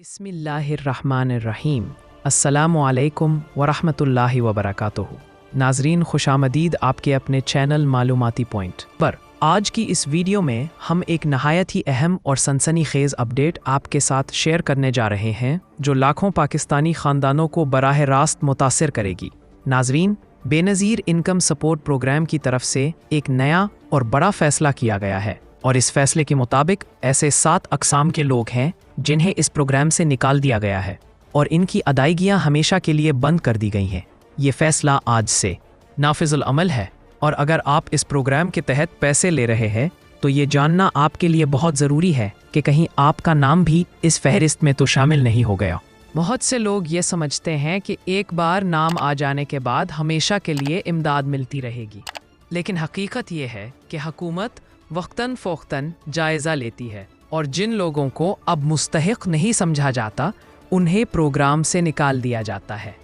बिस्मिल्लाहिर्रहमानिर्रहीम। अस्सलामुअलैकुम वरहमतुल्लाहि वबरकातुहू। नाजरीन, खुशामदीद आपके अपने चैनल मालूमाती पॉइंट पर। आज की इस वीडियो में हम एक नहायत ही अहम और सनसनीखेज अपडेट आपके साथ शेयर करने जा रहे हैं जो लाखों पाकिस्तानी ख़ानदानों को बराह रास्त मुतासिर करेगी। नाजरीन, बेनज़ीर इनकम सपोर्ट प्रोग्राम की तरफ से एक नया और बड़ा फ़ैसला किया गया है और इस फैसले के मुताबिक ऐसे 7 अक़साम के लोग हैं जिन्हें इस प्रोग्राम से निकाल दिया गया है और इनकी अदायगियां हमेशा के लिए बंद कर दी गई हैं। ये फैसला आज से नाफिजुल अमल है और अगर आप इस प्रोग्राम के तहत पैसे ले रहे हैं तो ये जानना आपके लिए बहुत ज़रूरी है कि कहीं आपका नाम भी इस फहरिस्त में तो शामिल नहीं हो गया। बहुत से लोग ये समझते हैं कि एक बार नाम आ जाने के बाद हमेशा के लिए इमदाद मिलती रहेगी, लेकिन हकीकत ये है कि हुकूमत वक्तन फ़ौक़्तन जायज़ा लेती है और जिन लोगों को अब मुस्तहिक़ नहीं समझा जाता उन्हें प्रोग्राम से निकाल दिया जाता है।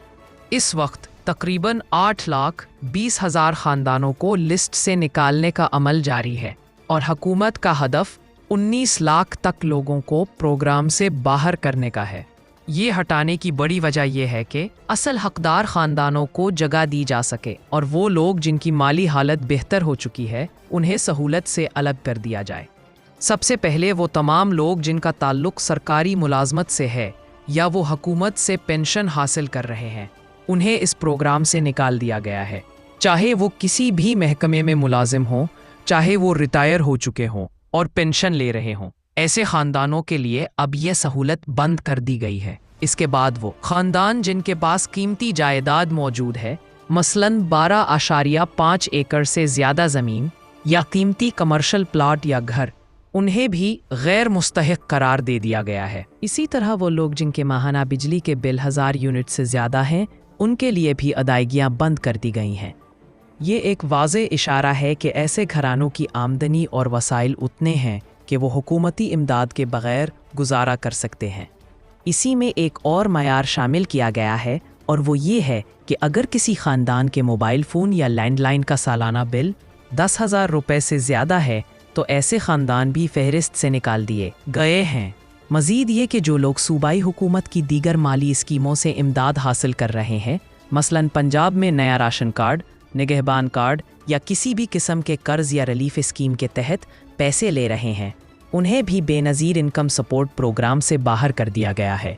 इस वक्त तकरीबन 8,20,000 ख़ानदानों को लिस्ट से निकालने का अमल जारी है और हुकूमत का हदफ 19 लाख तक लोगों को प्रोग्राम से बाहर करने का है। ये हटाने की बड़ी वजह यह है कि असल हकदार ख़ानदानों को जगह दी जा सके और वो लोग जिनकी माली हालत बेहतर हो चुकी है उन्हें सहूलत से अलग कर दिया जाए। सबसे पहले वो तमाम लोग जिनका ताल्लुक़ सरकारी मुलाजमत से है या वो हुकूमत से पेंशन हासिल कर रहे हैं, उन्हें इस प्रोग्राम से निकाल दिया गया है। चाहे वो किसी भी महकमे में मुलाजिम हों, चाहे वो रिटायर हो चुके हों और पेंशन ले रहे हों, ऐसे ख़ानदानों के लिए अब यह सहूलत बंद कर दी गई है। इसके बाद वो ख़ानदान जिनके पास कीमती जायदाद मौजूद है, मसलन 12.5 एकड़ से ज़्यादा ज़मीन या कीमती कमर्शल प्लाट या घर, उन्हें भी गैर मुस्तहिक़ करार दे दिया गया है। इसी तरह वो लोग जिनके माहाना बिजली के बिल 1000 यूनिट से ज़्यादा हैं, उनके लिए भी अदायगियाँ बंद कर दी गई हैं। ये एक वाज़े इशारा है कि ऐसे घरानों की आमदनी और वसाइल उतने हैं कि वो हुकूमती इमदाद के बग़ैर गुजारा कर सकते हैं। इसी में एक और मयार शामिल किया गया है और वो ये है कि अगर किसी ख़ानदान के मोबाइल फ़ोन या लैंडलाइन का सालाना बिल 10,000 रुपये से ज़्यादा है तो ऐसे ख़ानदान भी फहरिस्त से निकाल दिए गए हैं। मज़ीद ये कि जो लोग सूबाई हुकूमत की दीगर माली स्कीमों से इमदाद हासिल कर रहे हैं, मसलन पंजाब में नया राशन कार्ड, निगहबान कार्ड या किसी भी किस्म के कर्ज़ या रिलीफ स्कीम के तहत पैसे ले रहे हैं, उन्हें भी बेनज़ीर इनकम सपोर्ट प्रोग्राम से बाहर कर दिया गया है।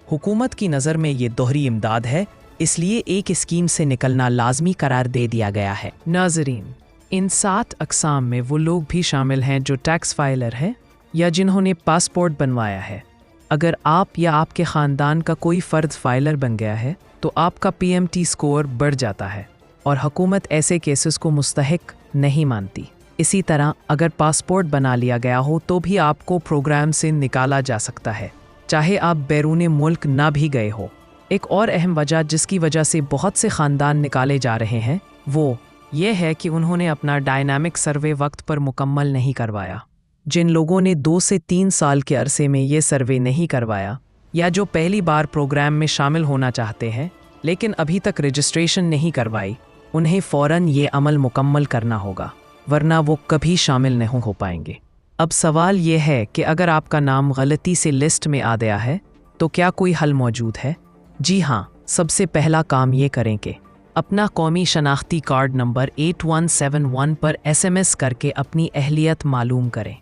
हुकूमत की नज़र में ये दोहरी इमदाद है, इसलिए एक स्कीम से निकलना लाजमी करार दे दिया गया है। नाज़रीन, इन 7 अक़साम में वो लोग भी शामिल हैं जो टैक्स फाइलर हैं या जिन्होंने पासपोर्ट बनवाया है। अगर आप या आपके ख़ानदान का कोई फ़र्द फाइलर बन गया है तो आपका PMT स्कोर बढ़ जाता है और हुकूमत ऐसे केसेस को मुस्तहिक़ नहीं मानती। इसी तरह अगर पासपोर्ट बना लिया गया हो तो भी आपको प्रोग्राम से निकाला जा सकता है, चाहे आप बैरून मुल्क ना भी गए हो। एक और अहम वजह जिसकी वजह से बहुत से ख़ानदान निकाले जा रहे हैं वो ये है कि उन्होंने अपना डायनामिक सर्वे वक्त पर मुकम्मल नहीं करवाया। जिन लोगों ने 2 से 3 साल के अरसे में ये सर्वे नहीं करवाया या जो पहली बार प्रोग्राम में शामिल होना चाहते हैं लेकिन अभी तक रजिस्ट्रेशन नहीं करवाई, उन्हें फ़ौरन ये अमल मुकम्मल करना होगा, वरना वो कभी शामिल नहीं हो पाएंगे। अब सवाल ये है कि अगर आपका नाम गलती से लिस्ट में आ गया है तो क्या कोई हल मौजूद है? जी हाँ, सबसे पहला काम ये करें कि अपना कौमी शनाख्ती कार्ड नंबर 8171 पर SMS करके अपनी अहलियत मालूम करें।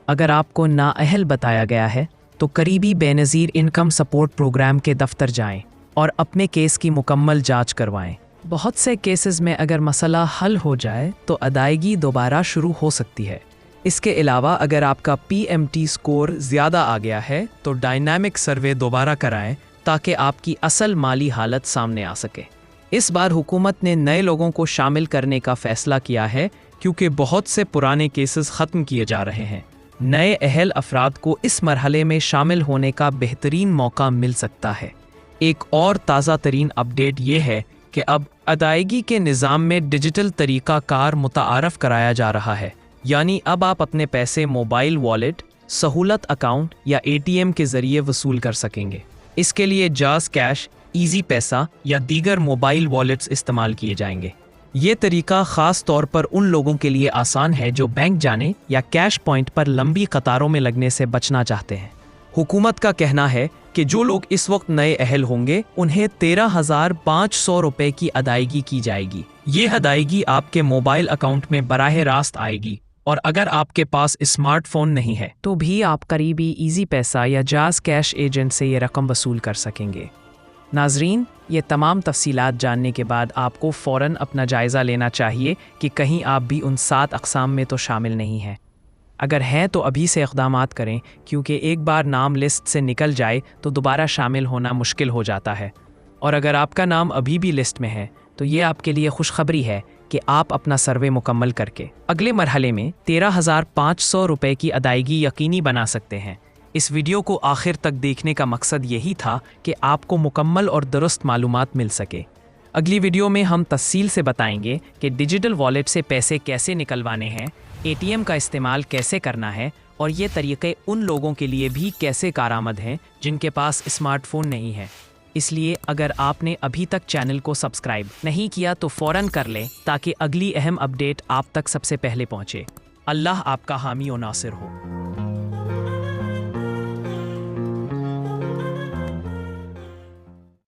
अगर आपको नाअहल बताया गया है तो करीबी बेनज़ीर इनकम सपोर्ट प्रोग्राम के दफ्तर जाएं और अपने केस की मुकम्मल जांच करवाएं। बहुत से केसेस में अगर मसला हल हो जाए तो अदायगी दोबारा शुरू हो सकती है। इसके अलावा अगर आपका PMT स्कोर ज़्यादा आ गया है तो डायनामिक सर्वे दोबारा कराएं ताकि आपकी असल माली हालत सामने आ सके। इस बार हुकूमत ने नए लोगों को शामिल करने का फ़ैसला किया है क्योंकि बहुत से पुराने केसेस ख़त्म किए जा रहे हैं। नए अहल अफराद को इस मरहले में शामिल होने का बेहतरीन मौका मिल सकता है। एक और ताज़ा तरीन अपडेट ये है कि अब अदायगी के निज़ाम में डिजिटल तरीक़ा कार मुतारफ़ कराया जा रहा है, यानी अब आप अपने पैसे मोबाइल वॉलेट, सहूलत अकाउंट या ATM के ज़रिए वसूल कर सकेंगे। इसके लिए जाज़ कैश, ईजी पैसा या दीगर मोबाइल वॉलेट्स इस्तेमाल किए जाएंगे। ये तरीका ख़ास तौर पर उन लोगों के लिए आसान है जो बैंक जाने या कैश पॉइंट पर लंबी कतारों में लगने से बचना चाहते हैं। हुकूमत का कहना है कि जो लोग इस वक्त नए अहल होंगे उन्हें 13,500 रुपए की अदायगी की जाएगी। ये अदायगी आपके मोबाइल अकाउंट में बराह रास्त आएगी और अगर आपके पास स्मार्टफोन नहीं है तो भी आप करीबी इजी पैसा या जाज कैश एजेंट से ये रकम वसूल कर सकेंगे। नाजरीन, ये तमाम तफसीलात जानने के बाद आपको फ़ौरन अपना जायज़ा लेना चाहिए कि कहीं आप भी उन 7 अक़साम में तो शामिल नहीं हैं। अगर हैं तो अभी से इक़दामात करें, क्योंकि एक बार नाम लिस्ट से निकल जाए तो दोबारा शामिल होना मुश्किल हो जाता है। और अगर आपका नाम अभी भी लिस्ट में है तो ये आपके लिए खुशखबरी है कि आप अपना सर्वे मुकम्मल करके अगले मरहले में 13,500 रुपए की अदायगी यकीनी बना सकते हैं। इस वीडियो को आखिर तक देखने का मकसद यही था कि आपको मुकम्मल और दुरुस्त मालूमात मिल सके। अगली वीडियो में हम तफसील से बताएंगे कि डिजिटल वॉलेट से पैसे कैसे निकलवाने हैं, एटीएम का इस्तेमाल कैसे करना है और ये तरीक़े उन लोगों के लिए भी कैसे कारआमद हैं जिनके पास स्मार्टफोन नहीं है। इसलिए अगर आपने अभी तक चैनल को सब्सक्राइब नहीं किया तो फ़ौरन कर लें ताकि अगली अहम अपडेट आप तक सबसे पहले पहुँचे। अल्लाह आपका हामी और नासिर हो।